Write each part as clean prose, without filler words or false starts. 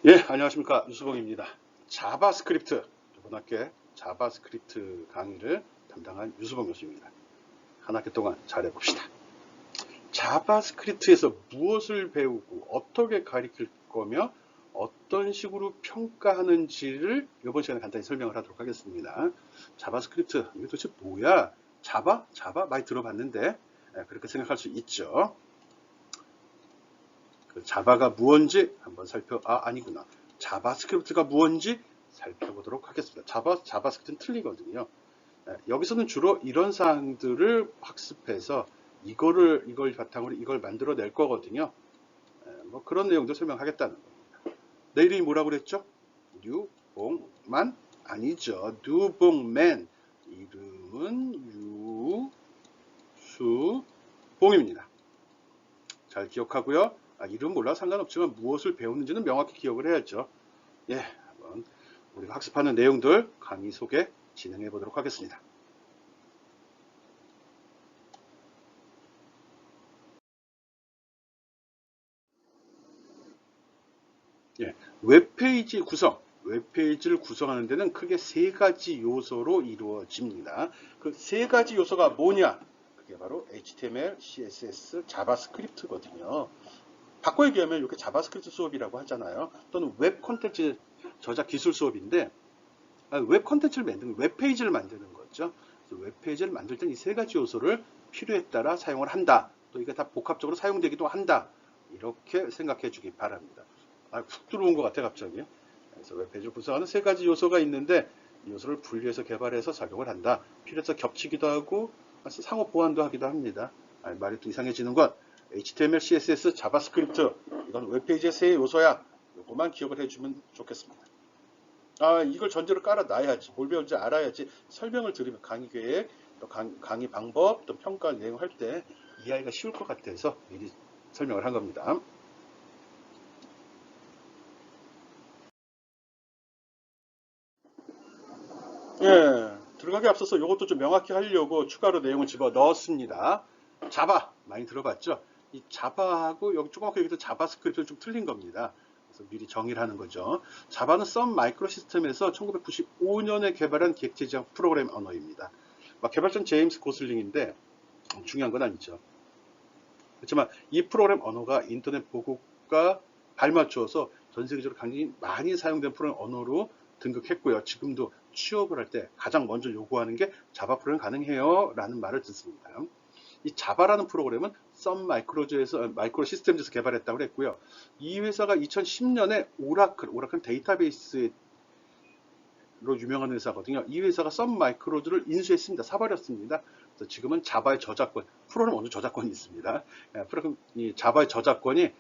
예, 안녕하십니까. 유수봉입니다. 자바스크립트, 이번 학기에 자바스크립트 강의를 담당한 유수봉 교수입니다. 한 학기 동안 잘해봅시다. 자바스크립트에서 무엇을 배우고 어떻게 가르칠 거며 어떤 식으로 평가하는지를 이번 시간에 간단히 설명을 하도록 하겠습니다. 자바스크립트, 이게 도대체 뭐야? 자바? 자바? 많이 들어봤는데 그렇게 생각할 수 있죠. 그 자바가 무언지 한번 아니구나. 자바스크립트가 무언지 살펴보도록 하겠습니다. 자바스크립트는 틀리거든요. 여기서는 주로 이런 사항들을 학습해서 이걸 바탕으로 이걸 만들어낼 거거든요. 뭐 그런 내용도 설명하겠다는 겁니다. 내 이름이 뭐라고 그랬죠? 유봉만? 아니죠. 뉴봉맨. 이름은 유수봉입니다. 잘 기억하고요. 이름 몰라 상관없지만 무엇을 배우는지는 명확히 기억을 해야죠. 예, 한번 우리가 학습하는 내용들 강의 소개 진행해 보도록 하겠습니다. 예, 웹페이지 구성. 웹페이지를 구성하는 데는 크게 세 가지 요소로 이루어집니다. 그 세 가지 요소가 뭐냐? 그게 바로 HTML, CSS, 자바스크립트거든요. 바꿔 얘기하면 이렇게 자바스크립트 수업이라고 하잖아요. 또는 웹 콘텐츠 저작 기술 수업인데 웹 콘텐츠를 만드는 웹페이지를 만드는 거죠. 웹페이지를 만들 땐 이 세 가지 요소를 필요에 따라 사용을 한다. 또 이게 다 복합적으로 사용되기도 한다. 이렇게 생각해 주기 바랍니다. 훅 들어온 것 같아 갑자기. 그래서 웹페이지를 구성하는 세 가지 요소가 있는데 이 요소를 분리해서 개발해서 작용을 한다. 필요해서 겹치기도 하고 상호 보완도 하기도 합니다. 말이 또 이상해지는 건 HTML, CSS, 자바스크립트 이건 웹페이지의 세 요소야. 이것만 기억을 해주면 좋겠습니다. 이걸 전제로 깔아놔야지. 뭘 배울지 알아야지. 설명을 들으면 강의 계획, 또 강의 방법, 또 평가 내용할 때 이해하기가 쉬울 것 같아서 미리 설명을 한 겁니다. 예, 들어가기 앞서서 이것도 좀 명확히 하려고 추가로 내용을 집어 넣었습니다. 자바 많이 들어봤죠? 이 자바하고 여기 조그맣게 여기서 자바스크립트는 좀 틀린 겁니다. 그래서 미리 정의를 하는 거죠. 자바는 썬 마이크로 시스템에서 1995년에 개발한 객체지향 프로그램 언어입니다. 개발자는 제임스 고슬링인데 중요한 건 아니죠. 그렇지만 이 프로그램 언어가 인터넷 보급과 발맞추어서 전 세계적으로 굉장히 많이 사용된 프로그램 언어로 등극했고요. 지금도 취업을 할 때 가장 먼저 요구하는 게 자바 프로그램 가능해요 라는 말을 듣습니다. 이 자바라는 프로그램은 썬 마이크로 시스템즈에서 개발했다고 했고요. 이 회사가 2010년에 오라클 데이터베이스로 유명한 회사거든요. 이 회사가 썬 마이크로즈를 인수했습니다. 사버렸습니다. 그래서 지금은 자바의 저작권, 프로그램 어느 저작권이 있습니다. 프로그램 이 자바의 저작권이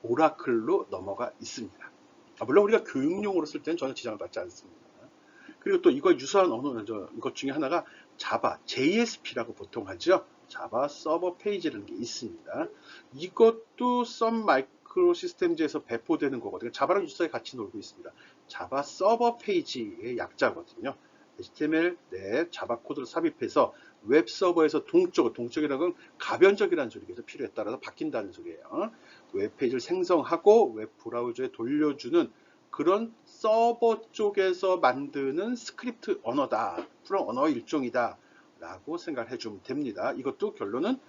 오라클로 넘어가 있습니다. 물론 우리가 교육용으로 쓸 때는 전혀 지장을 받지 않습니다. 그리고 또 이거 유사한 것 중에 하나가 자바, JSP라고 보통 하죠. 자바 서버 페이지라는 게 있습니다. 이것도 썬 마이크로 시스템즈에서 배포되는 거거든요. 자바랑 유사하게 같이 놀고 있습니다. 자바 서버 페이지의 약자거든요. HTML 내 자바 코드를 삽입해서 웹 서버에서 동적이라는 건 가변적이라는 소리겠죠. 필요에 따라서 바뀐다는 소리예요. 웹 페이지를 생성하고 웹 브라우저에 돌려주는 그런 서버 쪽에서 만드는 스크립트 언어다. 프로그램 언어 일종이다. 라고 생각을 해주면 됩니다. 이것도 결론은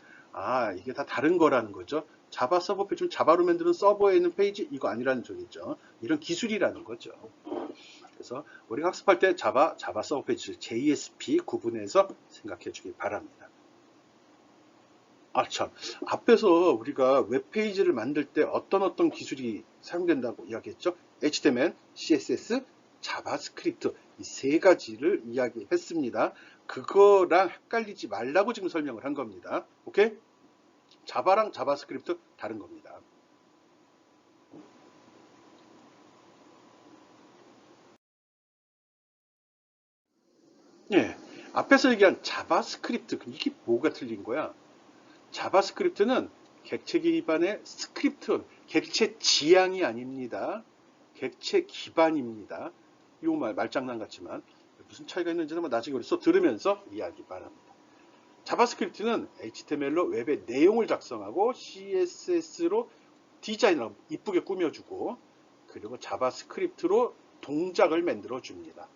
이게 다 다른 거라는 거죠. 자바 서버 페이지, 자바로 만드는 서버에 있는 페이지 이거 아니라는 소리죠. 이런 기술이라는 거죠. 그래서 우리가 학습할 때 자바 서버 페이지, JSP 구분해서 생각해 주기 바랍니다. 참. 앞에서 우리가 웹페이지를 만들 때 어떤 기술이 사용된다고 이야기했죠? HTML, CSS, 자바스크립트 이 세 가지를 이야기했습니다. 그거랑 헷갈리지 말라고 지금 설명을 한 겁니다. 오케이? 자바랑 자바스크립트 다른 겁니다. 예. 앞에서 얘기한 자바스크립트 이게 뭐가 틀린 거야? 자바스크립트는 객체 기반의 스크립트, 객체 지향이 아닙니다. 객체 기반입니다. 이 말장난 같지만 무슨 차이가 있는지는 한번 나중에 우리 수업 들으면서 이야기 바랍니다. 자바스크립트는 HTML로 웹의 내용을 작성하고 CSS로 디자인을 이쁘게 꾸며주고 그리고 자바스크립트로 동작을 만들어 줍니다.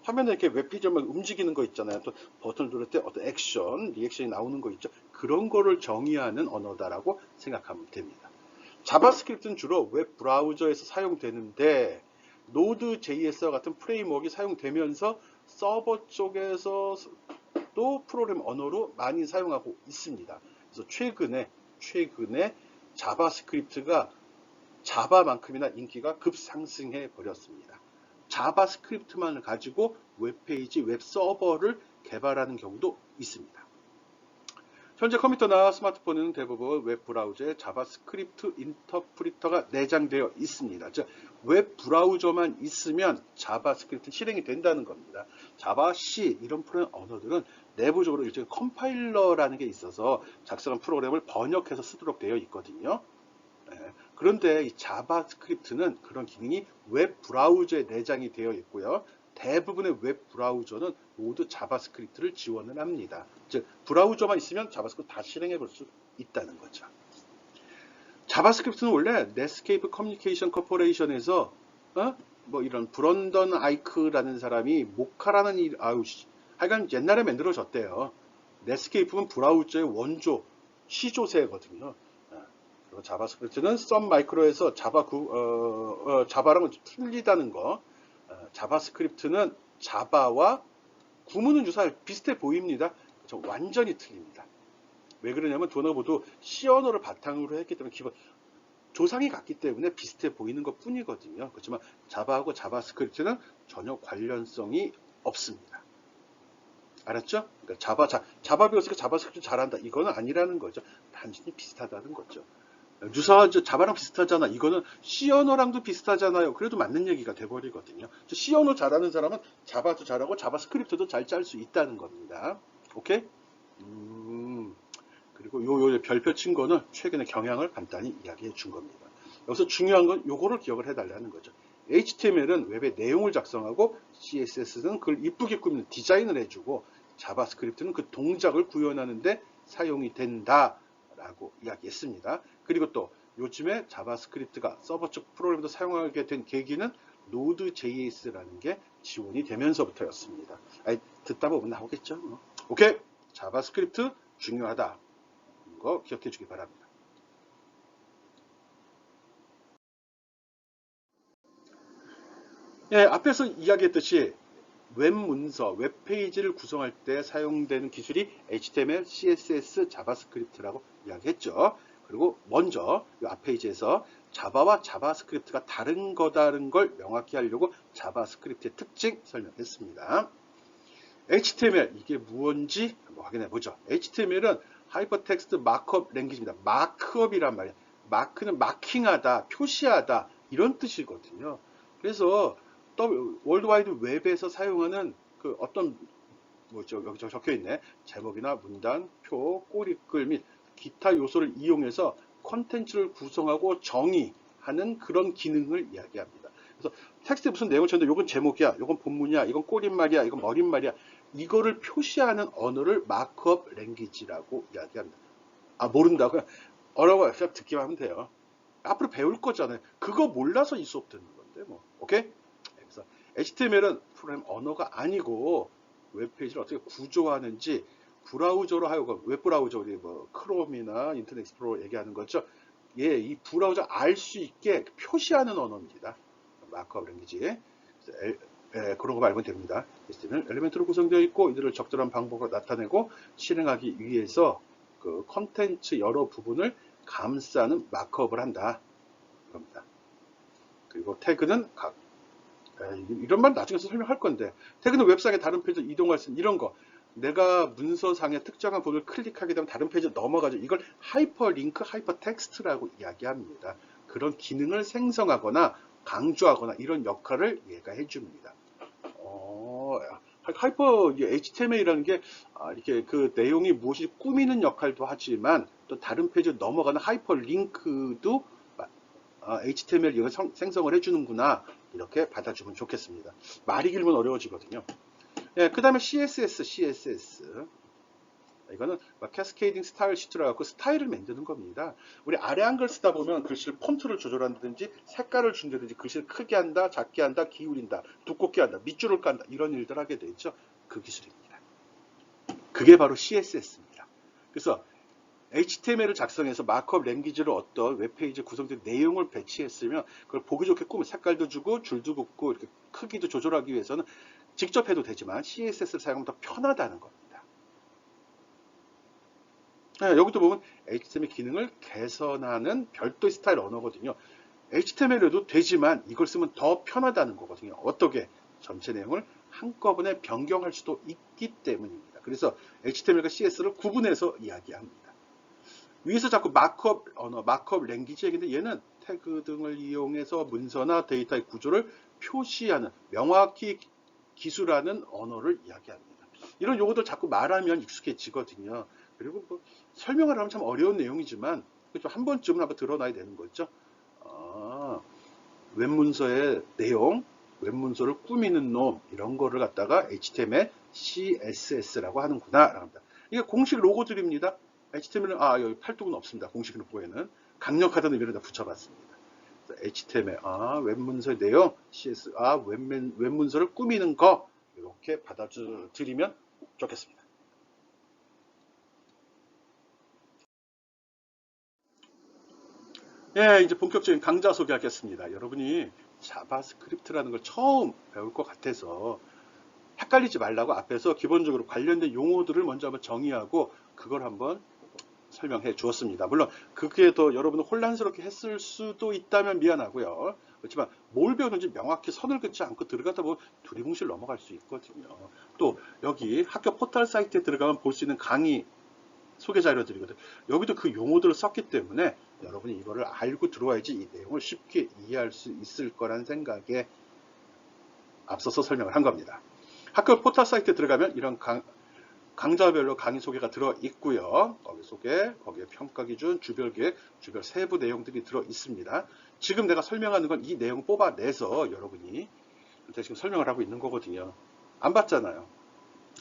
화면에 이렇게 웹페이지만 움직이는 거 있잖아요. 또 버튼을 누를 때 어떤 액션, 리액션이 나오는 거 있죠. 그런 거를 정의하는 언어다라고 생각하면 됩니다. 자바스크립트는 주로 웹 브라우저에서 사용되는데 Node.js와 같은 프레임워크가 사용되면서 서버 쪽에서 또 프로그램 언어로 많이 사용하고 있습니다. 그래서 최근에 자바스크립트가 자바만큼이나 인기가 급상승해 버렸습니다. 자바스크립트만을 가지고 웹페이지, 웹서버를 개발하는 경우도 있습니다. 현재 컴퓨터나 스마트폰은 대부분 웹브라우저에 자바스크립트 인터프리터가 내장되어 있습니다. 즉, 웹브라우저만 있으면 자바스크립트 실행이 된다는 겁니다. 자바, C 이런 프로그램 언어들은 내부적으로 일종의 컴파일러라는 게 있어서 작성한 프로그램을 번역해서 쓰도록 되어 있거든요. 그런데 이 자바스크립트는 그런 기능이 웹 브라우저에 내장이 되어 있고요. 대부분의 웹 브라우저는 모두 자바스크립트를 지원을 합니다. 즉 브라우저만 있으면 자바스크립트 다 실행해 볼 수 있다는 거죠. 자바스크립트는 원래 넷스케이프 커뮤니케이션 코퍼레이션에서 뭐 이런 브런던 아이크라는 사람이 모카라는 하여간 옛날에 만들어졌대요. 넷스케이프는 브라우저의 원조 시조세거든요. 그리고 자바스크립트는 썬 마이크로에서 자바랑은 틀리다는 거. 자바스크립트는 자바와 구문은 비슷해 보입니다. 완전히 틀립니다. 왜 그러냐면 두 언어가 모두 C 언어를 바탕으로 했기 때문에 기본 조상이 같기 때문에 비슷해 보이는 것 뿐이거든요. 그렇지만 자바하고 자바스크립트는 전혀 관련성이 없습니다. 알았죠? 그러니까 자바 배웠으니까 자바스크립트 잘한다. 이거는 아니라는 거죠. 단순히 비슷하다는 거죠. 자바랑 비슷하잖아. 이거는 C 언어랑도 비슷하잖아요. 그래도 맞는 얘기가 돼버리거든요. C 언어 잘하는 사람은 자바도 잘하고 자바스크립트도 잘 짤 수 있다는 겁니다. 오케이? 그리고 요 별표 친 거는 최근의 경향을 간단히 이야기해 준 겁니다. 여기서 중요한 건 요거를 기억을 해달라는 거죠. HTML은 웹의 내용을 작성하고 CSS는 그걸 이쁘게 꾸미는 디자인을 해주고 자바스크립트는 그 동작을 구현하는데 사용이 된다라고 이야기했습니다. 그리고 또 요즘에 자바스크립트가 서버 쪽 프로그램도 사용하게 된 계기는 Node.js라는 게 지원이 되면서부터였습니다. 듣다 보면 나오겠죠. 오케이, 자바스크립트 중요하다. 이거 기억해 주기 바랍니다. 예, 앞에서 이야기했듯이 웹문서, 웹페이지를 구성할 때 사용되는 기술이 HTML, CSS, 자바스크립트라고 이야기했죠. 그리고 먼저 이 앞페이지에서 자바와 자바스크립트가 다른 거다른 걸 명확히 하려고 자바스크립트의 특징 설명했습니다. HTML, 이게 무언지 한번 확인해 보죠. HTML은 하이퍼텍스트 마크업 랭귀지입니다. 마크업이란 말이에요. 마크는 마킹하다, 표시하다 이런 뜻이거든요. 그래서 월드와이드 웹에서 사용하는 그 어떤 여기 적혀 있네. 제목이나 문단, 표, 꼬리글 및 기타 요소를 이용해서 컨텐츠를 구성하고 정의하는 그런 기능을 이야기합니다. 그래서 텍스트에 무슨 내용을 쳤는데 이건 제목이야, 이건 본문이야, 이건 꼬릿말이야, 이건 머릿말이야. 이거를 표시하는 언어를 마크업 랭귀지라고 이야기합니다. 모른다고요? 어려워요. 그냥 듣기만 하면 돼요. 앞으로 배울 거잖아요. 그거 몰라서 이 수업 듣는 건데 뭐. 오케이? 그래서 HTML은 프로그램 언어가 아니고 웹페이지를 어떻게 구조하는지 브라우저로 하여금 웹브라우저 우리 뭐 크롬이나 인터넷 익스플로러 얘기하는 거죠. 예, 이 브라우저 알 수 있게 표시하는 언어입니다. 마크업 랭귀지. 그런 거 알면 됩니다. HTML 엘리멘트로 구성되어 있고 이들을 적절한 방법으로 나타내고 실행하기 위해서 그 컨텐츠 여러 부분을 감싸는 마크업을 한다. 그럽니다. 그리고 태그는 이런 말 나중에 설명할 건데 태그는 웹상의 다른 페이지로 이동할 수 있는 이런 거. 내가 문서상의 특정한 부분을 클릭하게 되면 다른 페이지로 넘어가죠. 이걸 하이퍼링크, 하이퍼텍스트라고 이야기합니다. 그런 기능을 생성하거나 강조하거나 이런 역할을 얘가 해줍니다. HTML이라는 게 이렇게 그 내용이 무엇이 꾸미는 역할도 하지만 또 다른 페이지로 넘어가는 하이퍼링크도 HTML 이용해서 생성을 해주는구나 이렇게 받아주면 좋겠습니다. 말이 길면 어려워지거든요. 그 다음에 CSS 이거는 캐스케이딩 스타일 시트라고 갖고 스타일을 만드는 겁니다. 우리 아래 한글 쓰다 보면 글씨를 폰트를 조절한다든지 색깔을 준다든지 글씨를 크게 한다, 작게 한다, 기울인다, 두껍게 한다, 밑줄을 깐다 이런 일들 하게 되죠. 그 기술입니다. 그게 바로 CSS입니다. 그래서 HTML을 작성해서 마크업 랭귀지를 어떤 웹페이지 구성된 내용을 배치했으면 그걸 보기 좋게 꾸며 색깔도 주고 줄도 긋고 이렇게 크기도 조절하기 위해서는 직접 해도 되지만 CSS를 사용하면 더 편하다는 겁니다. 네, 여기도 보면 HTML 기능을 개선하는 별도의 스타일 언어거든요. HTML에도 되지만 이걸 쓰면 더 편하다는 거거든요. 어떻게? 전체 내용을 한꺼번에 변경할 수도 있기 때문입니다. 그래서 HTML과 CSS를 구분해서 이야기합니다. 위에서 자꾸 마크업 언어, 마크업 랭귀지 얘기인데 얘는 태그 등을 이용해서 문서나 데이터의 구조를 표시하는 명확히 기술하는 언어를 이야기합니다. 이런 용어들 자꾸 말하면 익숙해지거든요. 그리고 뭐 설명을 하면 참 어려운 내용이지만 한 번쯤은 한번 드러나야 되는 거죠. 웹문서의 내용, 웹문서를 꾸미는 놈 이런 거를 갖다가 HTML, CSS라고 하는구나 합니다. 이게 공식 로고들입니다. HTML은 여기 팔뚝은 없습니다. 공식 로고에는 강력하다는 의미를 다 붙여봤습니다. HTML 웹문서의 내용, CS 웹문서를 꾸미는 거 이렇게 받아들이면 좋겠습니다. 예, 이제 본격적인 강좌 소개하겠습니다. 여러분이 자바스크립트라는 걸 처음 배울 것 같아서 헷갈리지 말라고 앞에서 기본적으로 관련된 용어들을 먼저 한번 정의하고 그걸 한번 설명해 주었습니다. 물론 그게 더 여러분을 혼란스럽게 했을 수도 있다면 미안하고요. 그렇지만 뭘 배우는지 명확히 선을 긋지 않고 들어가다 보면 두리뭉실 넘어갈 수 있거든요. 또 여기 학교 포털 사이트에 들어가면 볼 수 있는 강의 소개 자료들이거든요. 여기도 그 용어들을 썼기 때문에 여러분이 이거를 알고 들어와야지 이 내용을 쉽게 이해할 수 있을 거란 생각에 앞서서 설명을 한 겁니다. 학교 포털 사이트에 들어가면 이런 강좌별로 강의 소개가 들어 있고요. 거기 소개, 거기에 평가 기준, 주별 계획, 주별 세부 내용들이 들어 있습니다. 지금 내가 설명하는 건 이 내용 뽑아내서 여러분이 지금 설명을 하고 있는 거거든요. 안 봤잖아요.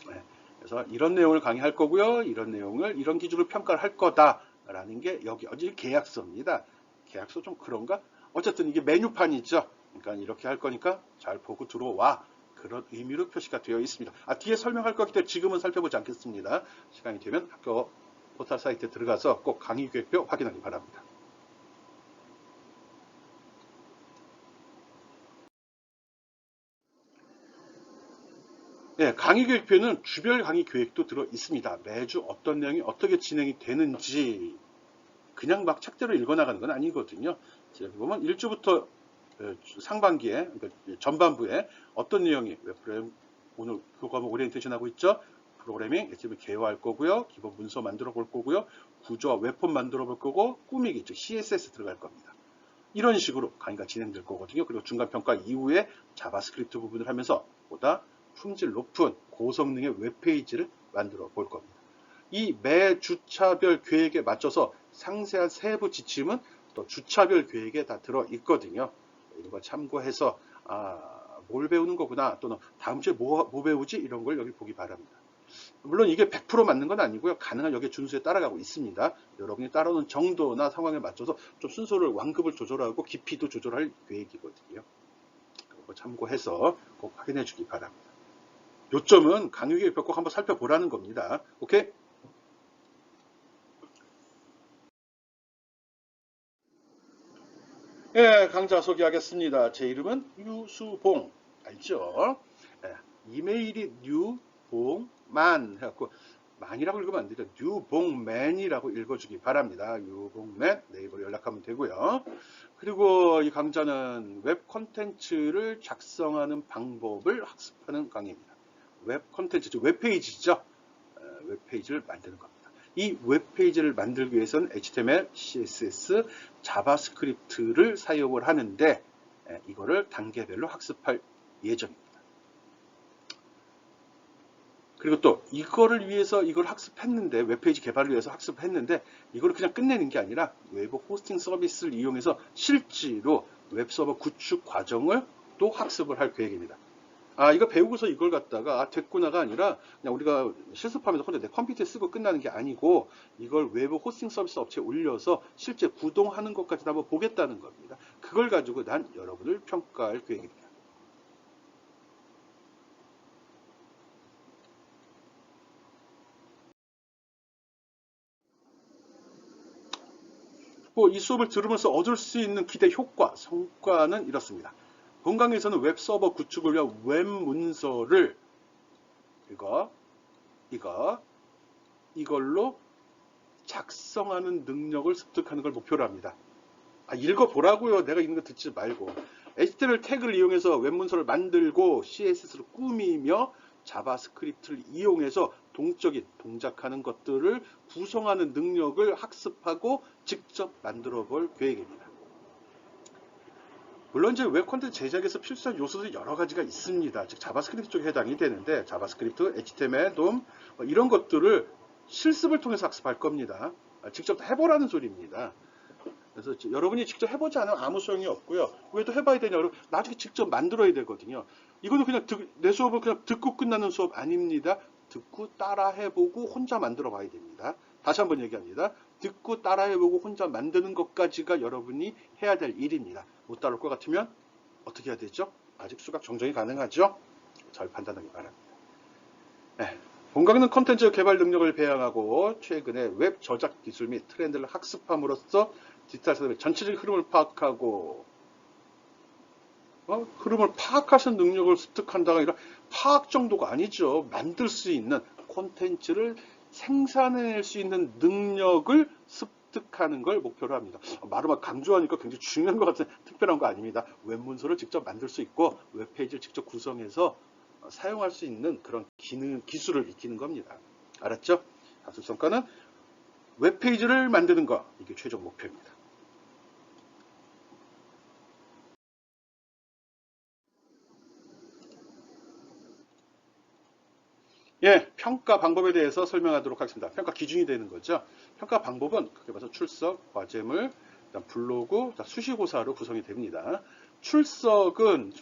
네. 그래서 이런 내용을 강의할 거고요. 이런 내용을 이런 기준으로 평가를 할 거다라는 게 여기 어디 계약서입니다. 계약서 좀 그런가? 어쨌든 이게 메뉴판이죠. 그러니까 이렇게 할 거니까 잘 보고 들어와. 그런 의미로 표시가 되어 있습니다. 뒤에 설명할 거기 때문에 지금은 살펴보지 않겠습니다. 시간이 되면 학교 포털 사이트에 들어가서 꼭 강의 계획표 확인하기 바랍니다. 네, 강의 계획표는 주별 강의 계획도 들어 있습니다. 매주 어떤 내용이 어떻게 진행이 되는지 그냥 막 책대로 읽어나가는 건 아니거든요. 여기 보면 1주부터 상반기에, 그러니까 전반부에 어떤 내용이 웹프로그램 오늘 그 과목 오리엔테이션 하고 있죠. 프로그래밍, HTML 개요할 거고요. 기본 문서 만들어 볼 거고요. 구조와 웹폼 만들어 볼 거고 꾸미기, 즉 CSS 들어갈 겁니다. 이런 식으로 강의가 진행될 거거든요. 그리고 중간평가 이후에 자바스크립트 부분을 하면서 보다 품질 높은 고성능의 웹페이지를 만들어 볼 겁니다. 이 매 주차별 계획에 맞춰서 상세한 세부 지침은 또 주차별 계획에 다 들어 있거든요. 이런 거 참고해서 뭘 배우는 거구나 또는 다음 주에 뭐 배우지 이런 걸 여기 보기 바랍니다. 물론 이게 100% 맞는 건 아니고요. 가능한 여기에 준수에 따라가고 있습니다. 여러분이 따라오는 정도나 상황에 맞춰서 좀 순서를 완급을 조절하고 깊이도 조절할 계획이거든요. 그거 참고해서 꼭 확인해 주기 바랍니다. 요점은 강의 계획표 꼭 한번 살펴보라는 겁니다. 오케이? 예, 강좌 소개하겠습니다. 제 이름은 유수봉. 알죠? 예, 이메일이 뉴봉만 해갖고 만이라고 읽으면 안 되죠. 뉴봉맨이라고 읽어주기 바랍니다. 뉴봉맨 네이버로 연락하면 되고요. 그리고 이 강좌는 웹 콘텐츠를 작성하는 방법을 학습하는 강의입니다. 웹 콘텐츠, 웹페이지죠. 웹페이지를 만드는 겁니다. 이 웹페이지를 만들기 위해서는 HTML, CSS, 자바스크립트를 사용을 하는데 이거를 단계별로 학습할 예정입니다. 그리고 또 이거를 위해서 이걸 학습했는데 웹페이지 개발을 위해서 학습했는데 이거를 그냥 끝내는 게 아니라 외부 호스팅 서비스를 이용해서 실제로 웹서버 구축 과정을 또 학습을 할 계획입니다. 이거 배우고서 이걸 갖다가 됐구나가 아니라 그냥 우리가 실습하면서 혼자 내 컴퓨터에 쓰고 끝나는 게 아니고 이걸 외부 호스팅 서비스 업체에 올려서 실제 구동하는 것까지 한번 보겠다는 겁니다. 그걸 가지고 난 여러분을 평가할 계획입니다. 이 수업을 들으면서 얻을 수 있는 기대 효과, 성과는 이렇습니다. 본강에서는 웹 서버 구축을 위한 웹 문서를 이걸로 작성하는 능력을 습득하는 걸 목표로 합니다. 읽어보라고요. 내가 읽는 거 듣지 말고. HTML 태그를 이용해서 웹 문서를 만들고 CSS를 꾸미며 자바스크립트를 이용해서 동적인 동작하는 것들을 구성하는 능력을 학습하고 직접 만들어 볼 계획입니다. 물론 이제 웹 콘텐츠 제작에서 필수한 요소들이 여러 가지가 있습니다. 즉 자바스크립트 쪽에 해당이 되는데 자바스크립트, HTML, DOM 이런 것들을 실습을 통해서 학습할 겁니다. 직접 해보라는 소리입니다. 그래서 여러분이 직접 해보지 않으면 아무 소용이 없고요. 왜 또 해봐야 되냐? 여러분 나중에 직접 만들어야 되거든요. 이거는 그냥 내 수업은 그냥 듣고 끝나는 수업 아닙니다. 듣고 따라 해보고 혼자 만들어 봐야 됩니다. 다시 한번 얘기합니다. 듣고 따라 해보고 혼자 만드는 것까지가 여러분이 해야 될 일입니다. 못 따라올 것 같으면 어떻게 해야 되죠? 아직 수강 정정이 가능하죠? 잘 판단하기 바랍니다. 네. 본강은 콘텐츠 개발 능력을 배양하고 최근의 웹 저작 기술 및 트렌드를 학습함으로써 디지털 산업의 전체적인 흐름을 파악하고 흐름을 파악하는 능력을 습득한다가 아니라 파악 정도가 아니죠. 만들 수 있는 콘텐츠를 생산해낼 수 있는 능력을 습득하는 걸 목표로 합니다. 말을 강조하니까 굉장히 중요한 것 같은 특별한 거 아닙니다. 웹문서를 직접 만들 수 있고 웹페이지를 직접 구성해서 사용할 수 있는 그런 기술을 익히는 겁니다. 알았죠? 학습성과는 웹페이지를 만드는 거, 이게 최종 목표입니다. 예, 평가 방법에 대해서 설명하도록 하겠습니다. 평가 기준이 되는 거죠. 평가 방법은 크게 봐서 출석, 과제물, 블로그, 수시고사로 구성이 됩니다. 출석은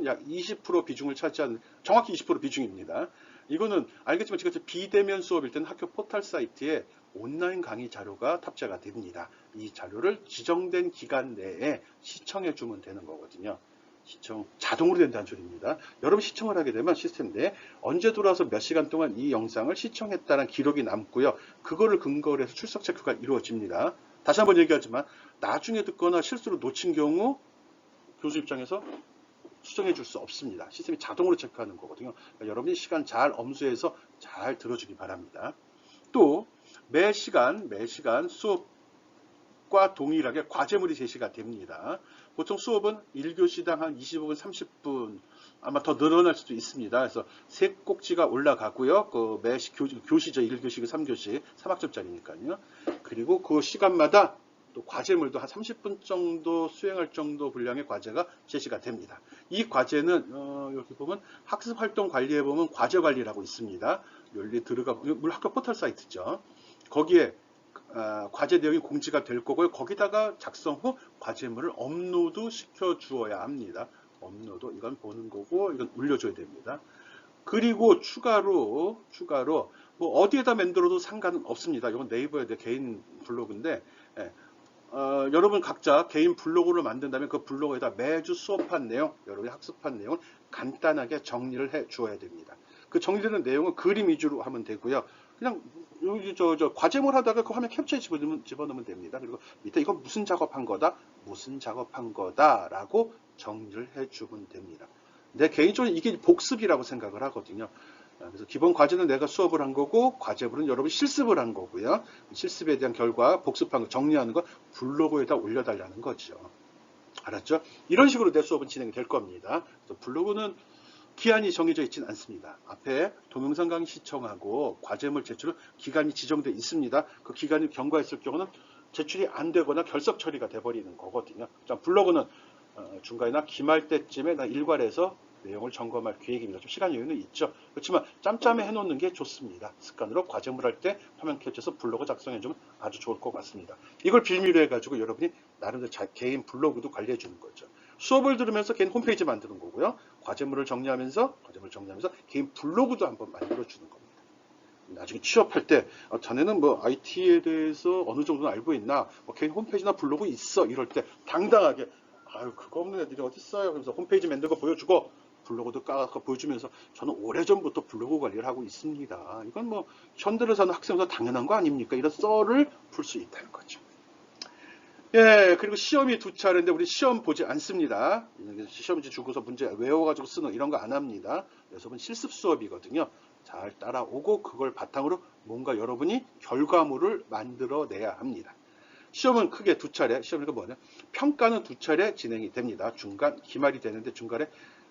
약 20% 비중을 차지하는, 정확히 20% 비중입니다. 이거는 알겠지만 지금 비대면 수업일 때는 학교 포털 사이트에 온라인 강의 자료가 탑재가 됩니다. 이 자료를 지정된 기간 내에 시청해 주면 되는 거거든요. 시청 자동으로 된다는 소리입니다. 여러분 시청을 하게 되면 시스템 내에 언제 들어와서 몇 시간 동안 이 영상을 시청했다는 기록이 남고요. 그거를 근거로 해서 출석 체크가 이루어집니다. 다시 한번 얘기하지만 나중에 듣거나 실수로 놓친 경우 교수 입장에서 수정해 줄 수 없습니다. 시스템이 자동으로 체크하는 거거든요. 그러니까 여러분이 시간 잘 엄수해서 잘 들어주기 바랍니다. 또 매 시간 수업과 동일하게 과제물이 제시가 됩니다. 보통 수업은 1교시당 한 25분, 30분 아마 더 늘어날 수도 있습니다. 그래서 세 꼭지가 올라가고요. 그 매 교시죠. 1교시, 3교시, 3학점짜리니까요. 그리고 그 시간마다 또 과제물도 한 30분 정도 수행할 정도 분량의 과제가 제시가 됩니다. 이 과제는 여기 보면 학습활동 관리에 보면 과제 관리라고 있습니다. 여기 들어가 물론 학교 포털 사이트죠. 거기에 과제 내용이 공지가 될 거고요. 거기다가 작성 후 과제물을 업로드 시켜 주어야 합니다. 업로드 이건 보는 거고 이건 올려줘야 됩니다. 그리고 추가로 뭐 어디에다 만들어도 상관은 없습니다. 이건 네이버의 내 개인 블로그인데 여러분 각자 개인 블로그를 만든다면 그 블로그에다 매주 수업한 내용, 여러분이 학습한 내용을 간단하게 정리를 해 주어야 됩니다. 그 정리되는 내용은 그림 위주로 하면 되고요. 그냥 여기 과제물 하다가 그 화면 캡처에 집어넣으면 됩니다. 그리고 밑에 이건 무슨 작업한 거다라고 정리를 해주면 됩니다. 내 개인적으로 이게 복습이라고 생각을 하거든요. 그래서 기본 과제는 내가 수업을 한 거고 과제물은 여러분이 실습을 한 거고요. 실습에 대한 결과 복습한 거 정리하는 거 블로그에다 올려달라는 거죠. 알았죠? 이런 식으로 내 수업은 진행이 될 겁니다. 그래서 블로그는 기한이 정해져 있지는 않습니다. 앞에 동영상 강의 시청하고 과제물 제출은 기간이 지정되어 있습니다. 그 기간이 경과했을 경우는 제출이 안 되거나 결석 처리가 돼버리는 거거든요. 블로그는 중간이나 기말 때쯤에 일괄해서 내용을 점검할 계획입니다. 좀 시간 여유는 있죠. 그렇지만 짬짬이 해놓는 게 좋습니다. 습관으로 과제물 할 때 화면 캡처해서 블로그 작성해주면 아주 좋을 것 같습니다. 이걸 빌미로 해가지고 여러분이 나름대로 개인 블로그도 관리해주는 거죠. 수업을 들으면서 개인 홈페이지 만드는 거고요. 과제물을 정리하면서 개인 블로그도 한번 만들어 주는 겁니다. 나중에 취업할 때 자네는 뭐 IT에 대해서 어느 정도는 알고 있나? 뭐 개인 홈페이지나 블로그 있어? 이럴 때 당당하게 아유 그거 없는 애들이 어디 있어요? 그래서 홈페이지 만든 거 보여주고 블로그도 까서 보여주면서 저는 오래전부터 블로그 관리를 하고 있습니다. 이건 뭐 현대를 사는 학생보다 당연한 거 아닙니까? 이런 썰을 풀 수 있다는 거죠. 예, 그리고 시험이 두 차례인데 우리 시험 보지 않습니다. 시험지 주고서 문제 외워가지고 쓰는 이런 거 안 합니다. 수업은 실습 수업이거든요. 잘 따라오고 그걸 바탕으로 뭔가 여러분이 결과물을 만들어내야 합니다. 시험은 크게 두 차례, 시험이 뭐냐? 평가는 두 차례 진행이 됩니다. 중간, 기말이 되는데 중간에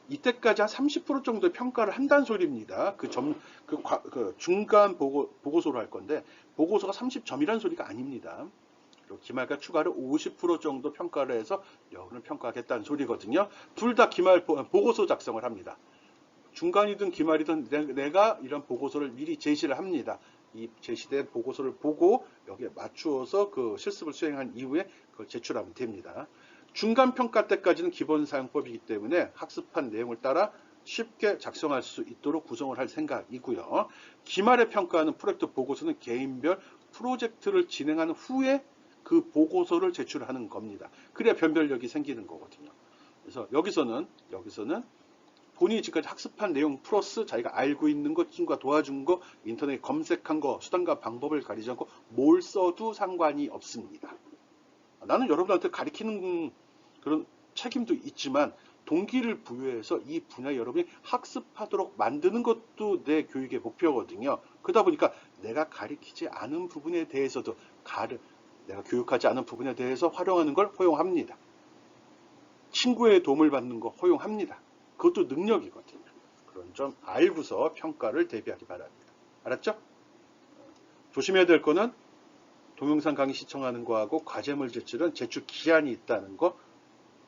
이때까지 한 30% 정도 평가를 한다는 소리입니다. 그 중간 보고소로 할 건데 보고서가 30점이라는 소리가 아닙니다. 그리고 기말과 추가로 50% 정도 평가를 해서 여러분을 평가하겠다는 소리거든요. 둘 다 기말 보고서 작성을 합니다. 중간이든 기말이든 내가 이런 보고서를 미리 제시를 합니다. 이 제시된 보고서를 보고 여기에 맞추어서 그 실습을 수행한 이후에 그걸 제출하면 됩니다. 중간 평가 때까지는 기본 사용법이기 때문에 학습한 내용을 따라 쉽게 작성할 수 있도록 구성을 할 생각이고요. 기말의 평가는 프로젝트 보고서는 개인별 프로젝트를 진행한 후에 그 보고서를 제출하는 겁니다. 그래야 변별력이 생기는 거거든요. 그래서 여기서는 본인이 지금까지 학습한 내용 플러스 자기가 알고 있는 것, 친구가 도와준 거, 인터넷에 검색한 거, 수단과 방법을 가리지 않고 뭘 써도 상관이 없습니다. 나는 여러분한테 가리키는 그런 책임도 있지만 동기를 부여해서 이 분야 여러분이 학습하도록 만드는 것도 내 교육의 목표거든요. 그러다 보니까 내가 가리키지 않은 부분에 대해서도 내가 교육하지 않은 부분에 대해서 활용하는 걸 허용합니다. 친구의 도움을 받는 거 허용합니다. 그것도 능력이거든요. 그런 점 알고서 평가를 대비하기 바랍니다. 알았죠? 조심해야 될 거는 동영상 강의 시청하는 거하고 과제물 제출은 제출 기한이 있다는 거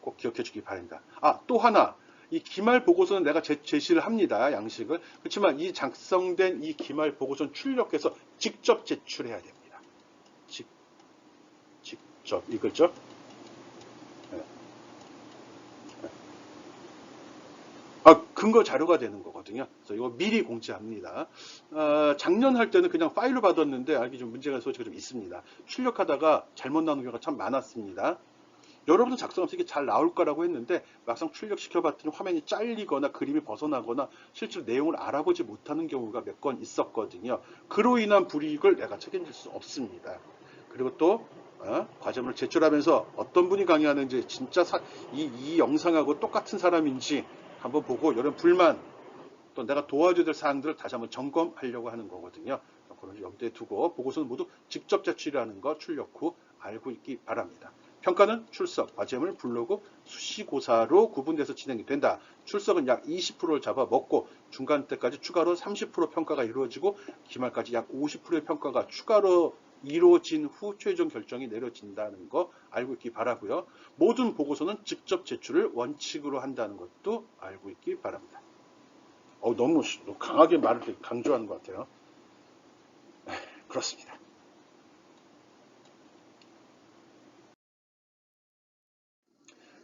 꼭 기억해 주기 바랍니다. 또 하나. 이 기말 보고서는 내가 제시를 합니다. 양식을. 그렇지만 이 작성된 이 기말 보고서는 출력해서 직접 제출해야 됩니다. 직접. 이거죠? 네. 근거 자료가 되는 거거든요. 그래서 이거 미리 공지합니다. 작년 할 때는 그냥 파일로 받았는데 알기 좀 문제가 소지가 좀 있습니다. 출력하다가 잘못 나오는 경우가 참 많았습니다. 여러분은 작성하면서 이게 잘 나올 거라고 했는데 막상 출력시켜 봤더니 화면이 잘리거나 그림이 벗어나거나 실제로 내용을 알아보지 못하는 경우가 몇 건 있었거든요. 그로 인한 불이익을 내가 책임질 수 없습니다. 그리고 또 과제물을 제출하면서 어떤 분이 강의하는지 진짜 이 영상하고 똑같은 사람인지 한번 보고 이런 불만 또 내가 도와줘야 될 사항들을 다시 한번 점검하려고 하는 거거든요. 그런 점 염두에 두고 보고서는 모두 직접 제출하는 거 출력 후 알고 있기 바랍니다. 평가는 출석, 과제물, 블로그, 수시고사로 구분돼서 진행이 된다. 출석은 약 20%를 잡아먹고 중간 때까지 추가로 30% 평가가 이루어지고 기말까지 약 50%의 평가가 추가로 이루어진 후 최종 결정이 내려진다는 거 알고 있기 바라고요. 모든 보고서는 직접 제출을 원칙으로 한다는 것도 알고 있기 바랍니다. 너무 강하게 말을 강조하는 것 같아요. 그렇습니다.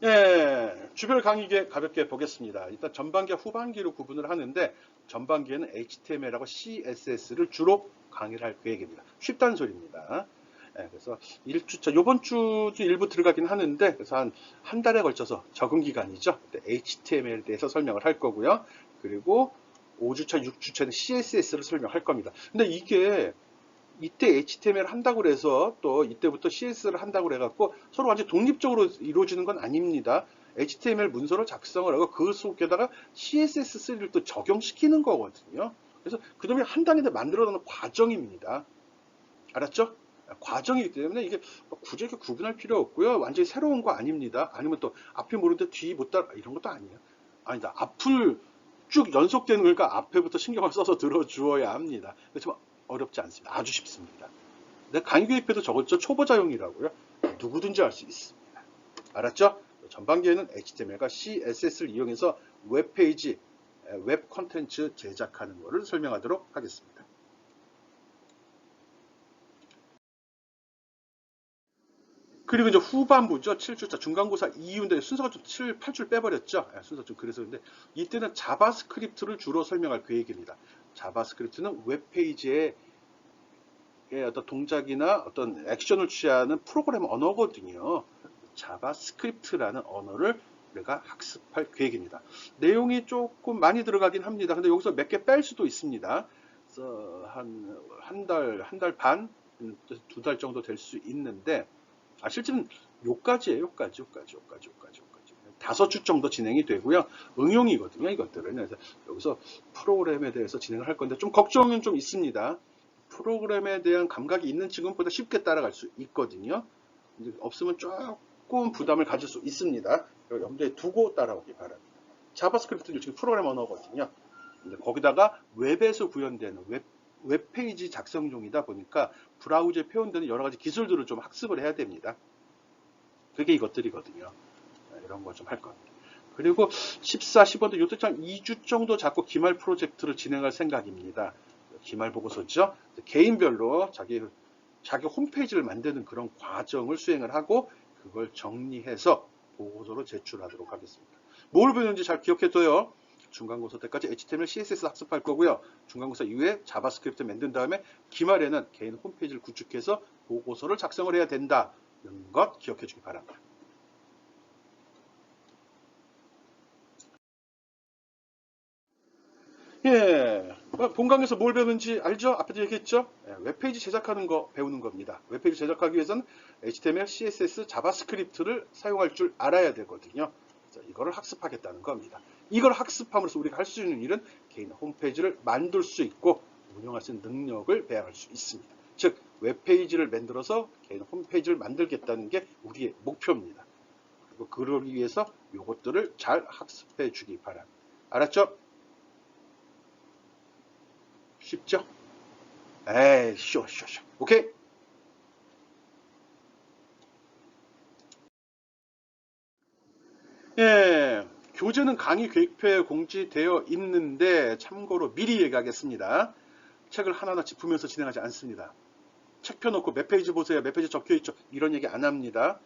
예, 주별 강의계 가볍게 보겠습니다. 일단 전반기와 후반기로 구분을 하는데 전반기에는 HTML하고 CSS를 주로 강의를 할 계획입니다. 쉽다는 소리입니다. 예, 그래서 1주차, 요번 주도 일부 들어가긴 하는데 그래서 한 달에 걸쳐서 적응 기간이죠. HTML에 대해서 설명을 할 거고요. 그리고 5주차, 6주차는 CSS를 설명할 겁니다. 근데 이게 이때 HTML 한다고 그래서 또 이때부터 CSS를 한다고 그래갖고 서로 완전 독립적으로 이루어지는 건 아닙니다. HTML 문서를 작성을 하고 그 속에다가 CSS3를 또 적용시키는 거거든요. 그래서 그놈이 한 단위를 만들어놓는 과정입니다. 알았죠? 과정이기 때문에 이게 굳이 이렇게 구분할 필요 없고요. 완전히 새로운 거 아닙니다. 아니면 또 앞에 모르는데 뒤 못 따라 이런 것도 아니에요. 아니다. 앞을 쭉 연속되는 거니까 앞에부터 신경을 써서 들어주어야 합니다. 그렇지만 어렵지 않습니다. 아주 쉽습니다. 근데 강의 교육에도 저것저 초보자용이라고요. 누구든지 할 수 있습니다. 알았죠? 전반기에는 HTML과 CSS를 이용해서 웹페이지, 웹 콘텐츠 제작하는 것을 설명하도록 하겠습니다. 그리고 이제 후반부죠. 7주차 중간고사 2유인데 순서가 좀 7, 8줄 빼버렸죠. 순서 좀 그래서 근데 이때는 자바스크립트를 주로 설명할 계획입니다. 자바스크립트는 웹페이지에 어떤 동작이나 어떤 액션을 취하는 프로그램 언어거든요. 자바스크립트라는 언어를 우리가 학습할 계획입니다. 내용이 조금 많이 들어가긴 합니다. 근데 여기서 몇 개 뺄 수도 있습니다. 그래서 한 달 반, 2달 정도 될 수 있는데, 실제는 요까지예요. 요까지. 5주 정도 진행이 되고요. 응용이거든요, 이것들은. 그래서 여기서 프로그램에 대해서 진행을 할 건데, 좀 걱정은 좀 있습니다. 프로그램에 대한 감각이 있는 친구보다 쉽게 따라갈 수 있거든요. 이제 없으면 조금 부담을 가질 수 있습니다. 염두에 두고 따라오기 바랍니다. 자바스크립트는 지금 프로그램 언어거든요. 거기다가 웹에서 구현되는 웹페이지 작성용이다 보니까 브라우저에 표현되는 여러 가지 기술들을 좀 학습을 해야 됩니다. 그게 이것들이거든요. 이런 거 좀 할 겁니다. 그리고 14, 15도 요때 한 2주 정도 잡고 기말 프로젝트를 진행할 생각입니다. 기말 보고서죠. 개인별로 자기 홈페이지를 만드는 그런 과정을 수행을 하고 그걸 정리해서 보고서로 제출하도록 하겠습니다. 뭘 배우는지 잘 기억해둬요. 중간고사 때까지 HTML, CSS 학습할 거고요. 중간고사 이후에 자바스크립트 만든 다음에 기말에는 개인 홈페이지를 구축해서 보고서를 작성을 해야 된다는 것 기억해 주기 바랍니다. 예, 본강에서 뭘 배우는지 알죠? 앞에도 얘기했죠? 웹페이지 제작하는 거 배우는 겁니다. 웹페이지 제작하기 위해서는 HTML, CSS, 자바스크립트를 사용할 줄 알아야 되거든요. 이거를 학습하겠다는 겁니다. 이걸 학습함으로써 우리가 할 수 있는 일은 개인 홈페이지를 만들 수 있고 운영할 수 있는 능력을 배양할 수 있습니다. 즉 웹페이지를 만들어서 개인 홈페이지를 만들겠다는 게 우리의 목표입니다. 그리고 그러기 위해서 이것들을 잘 학습해 주기 바랍니다. 알았죠? 쉽죠? 에이, 쉬워. 오케이? 예, 교재는 강의 계획표에 공지되어 있는데 참고로 미리 얘기하겠습니다. 책을 하나하나 짚으면서 진행하지 않습니다. 책 펴놓고 몇 페이지 보세요. 몇 페이지 적혀있죠. 이런 얘기 안 합니다.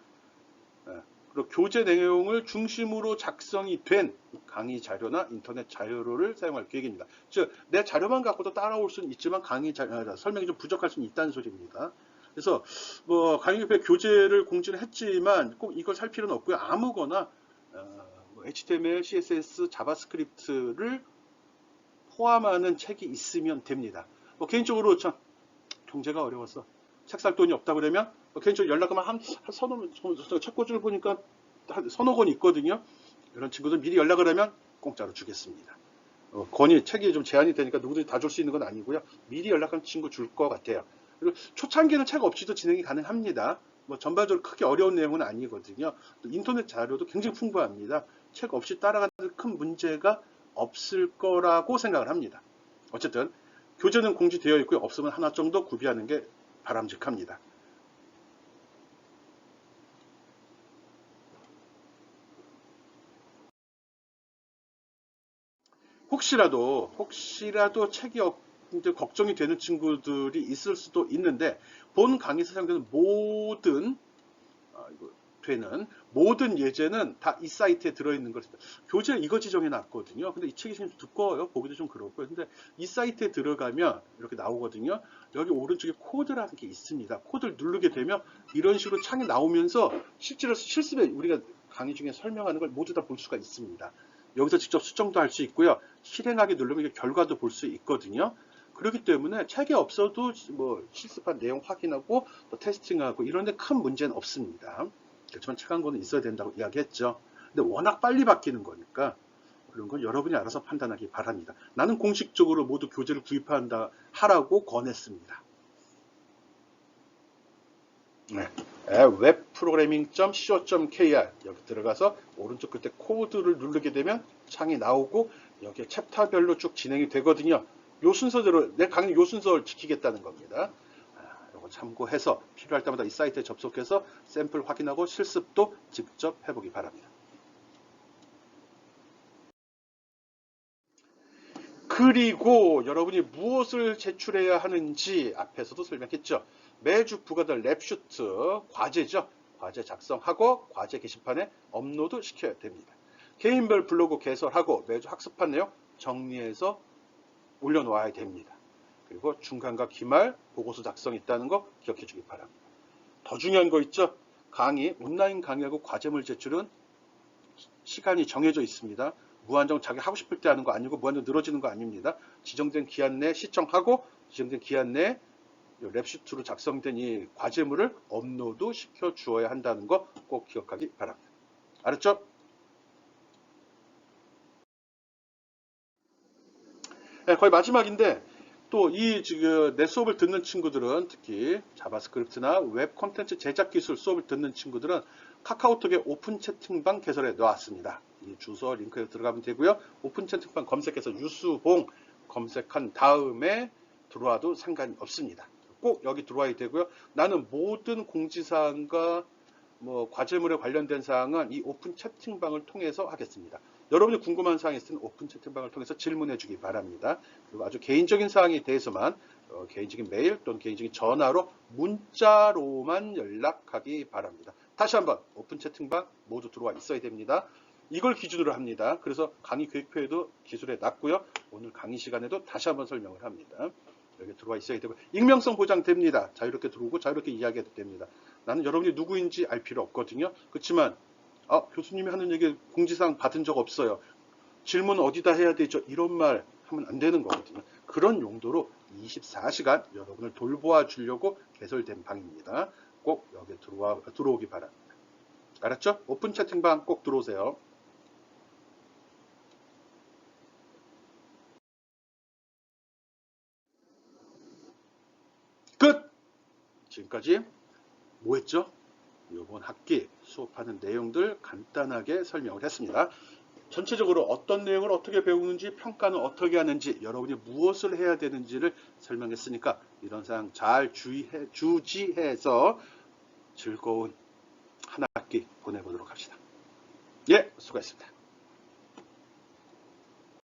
그리고 교재 내용을 중심으로 작성이 된 강의 자료나 인터넷 자료를 사용할 계획입니다. 즉, 내 자료만 갖고도 따라올 수는 있지만 설명이 좀 부족할 수는 있다는 소리입니다. 그래서 뭐 강의협회 교재를 공지는 했지만 꼭 이걸 살 필요는 없고요. 아무거나 HTML, CSS, 자바스크립트를 포함하는 책이 있으면 됩니다. 뭐 개인적으로 참 경제가 어려워서 책 살 돈이 없다 그러면 개인적으로 연락하면 한 서너 책 꽂을 보니까 한 서너 권 있거든요. 이런 친구들 미리 연락을 하면 공짜로 주겠습니다. 권이 책이 좀 제한이 되니까 누구든지 다 줄 수 있는 건 아니고요. 미리 연락한 친구 줄 것 같아요. 그리고 초창기는 책 없이도 진행이 가능합니다. 뭐 전반적으로 크게 어려운 내용은 아니거든요. 또 인터넷 자료도 굉장히 풍부합니다. 책 없이 따라가는 큰 문제가 없을 거라고 생각을 합니다. 어쨌든 교재는 공지되어 있고요. 없으면 하나 정도 구비하는 게 바람직합니다. 혹시라도 책이 걱정이 되는 친구들이 있을 수도 있는데 본 강의에서 사용되는 모든 예제는 다 이 사이트에 들어있는 것입니다. 교재 이거 지정해 놨거든요. 근데 이 책이 좀 두꺼워요. 보기도 좀 그렇고요. 근데 이 사이트에 들어가면 이렇게 나오거든요. 여기 오른쪽에 코드라는 게 있습니다. 코드를 누르게 되면 이런 식으로 창이 나오면서 실제로 실습에 우리가 강의 중에 설명하는 걸 모두 다 볼 수가 있습니다. 여기서 직접 수정도 할 수 있고요. 실행하기 누르면 결과도 볼 수 있거든요. 그렇기 때문에 책이 없어도 뭐 실습한 내용 확인하고 또 테스팅하고 이런데 큰 문제는 없습니다. 그렇지만 책 한 권은 있어야 된다고 이야기했죠. 근데 워낙 빨리 바뀌는 거니까 그런 건 여러분이 알아서 판단하기 바랍니다. 나는 공식적으로 모두 교재를 구입한다 하라고 권했습니다. 네. webprogramming.co.kr 여기 들어가서 오른쪽 끝에 코드를 누르게 되면 창이 나오고 여기에 챕터별로 쭉 진행이 되거든요. 요 순서대로 내 강의 요 순서를 지키겠다는 겁니다. 이거 참고해서 필요할 때마다 이 사이트에 접속해서 샘플 확인하고 실습도 직접 해보기 바랍니다. 그리고 여러분이 무엇을 제출해야 하는지 앞에서도 설명했죠. 매주 부과될 랩슈트 과제죠. 과제 작성하고 과제 게시판에 업로드 시켜야 됩니다. 개인별 블로그 개설하고 매주 학습한 내용 정리해서 올려놓아야 됩니다. 그리고 중간과 기말 보고서 작성이 있다는 거 기억해 주기 바랍니다. 더 중요한 거 있죠? 강의, 온라인 강의하고 과제물 제출은 시간이 정해져 있습니다. 무한정 자기 하고 싶을 때 하는 거 아니고 무한정 늘어지는 거 아닙니다. 지정된 기한 내에 시청하고 지정된 기한 내에 랩시트로 작성된 이 과제물을 업로드 시켜 주어야 한다는 거 꼭 기억하기 바랍니다. 알았죠? 네, 거의 마지막인데 또 이 지금 내 수업을 듣는 친구들은 특히 자바스크립트나 웹 콘텐츠 제작 기술 수업을 듣는 친구들은 카카오톡에 오픈 채팅방 개설해 놓았습니다. 이 주소 링크에 들어가면 되고요. 오픈 채팅방 검색해서 유수봉 검색한 다음에 들어와도 상관이 없습니다. 꼭 여기 들어와야 되고요. 나는 모든 공지사항과 과제물에 관련된 사항은 이 오픈 채팅방을 통해서 하겠습니다. 여러분이 궁금한 사항이 있으면 오픈 채팅방을 통해서 질문해 주기 바랍니다. 그리고 아주 개인적인 사항에 대해서만 개인적인 메일 또는 개인적인 전화로 문자로만 연락하기 바랍니다. 다시 한번 오픈 채팅방 모두 들어와 있어야 됩니다. 이걸 기준으로 합니다. 그래서 강의 계획표에도 기술해 놨고요. 오늘 강의 시간에도 다시 한번 설명을 합니다. 여기 들어와 있어야 되고 익명성 보장됩니다. 자유롭게 들어오고 자유롭게 이야기해도 됩니다. 나는 여러분이 누구인지 알 필요 없거든요. 그렇지만 교수님이 하는 얘기 공지사항 받은 적 없어요. 질문 어디다 해야 되죠? 이런 말 하면 안 되는 거거든요. 그런 용도로 24시간 여러분을 돌보아 주려고 개설된 방입니다. 꼭 여기 들어오기 바랍니다. 알았죠? 오픈 채팅방 꼭 들어오세요. 끝! 지금까지 뭐 했죠? 이번 학기 수업하는 내용들 간단하게 설명을 했습니다. 전체적으로 어떤 내용을 어떻게 배우는지 평가는 어떻게 하는지 여러분이 무엇을 해야 되는지를 설명했으니까 이런 사항 잘 주지해서 즐거운 한 학기 보내보도록 합시다. 예, 수고했습니다.